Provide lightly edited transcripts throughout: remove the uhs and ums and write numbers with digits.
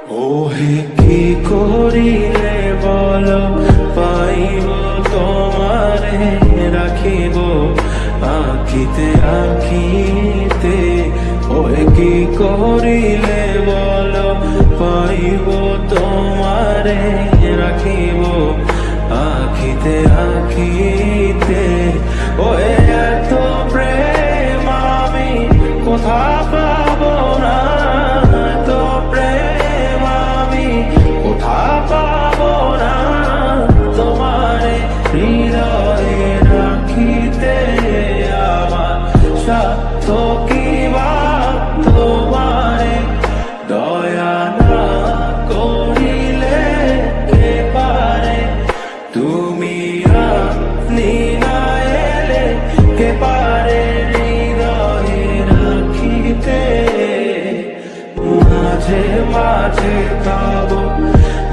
ওহে কি করিলে বল পাইব তোমারে রাখিব আখিতে আখিতে। ওহে কি করিলে বল পাইব তোমারে রাখিব আখিতে আখিতে। ওহে এত প্রেম আমি কোথা পাব না, এত প্রেম আমি কোথা পাব না। তোমারে হৃদয়ে রাখিতে আমার সাধ্য কি বা, তোমারে দয়া না করিলে কে পারে। তুমি আপনি না এলে কে পারে হৃদয়ে রাখিতে। মাঝে মাঝে তব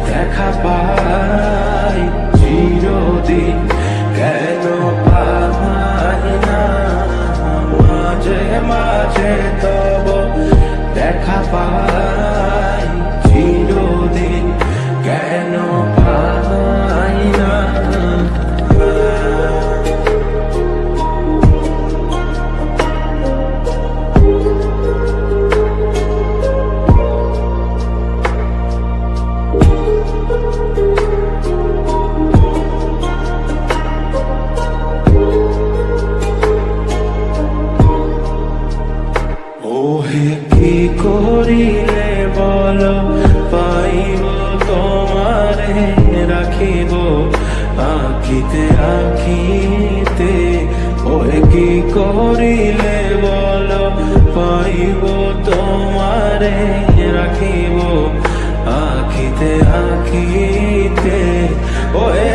দেখা পাই চিরদিন কেন পাই না। মাঝে মাঝে তব দেখা পাই চিরদিন কেন পাই না। ওহে কি করিলে বল পাইব তোমারে রাখিব আখিতে আখিতে। ওহে কি করিলে বল পাইব তোমারে রাখিব আখিতে আখিতে। ওহে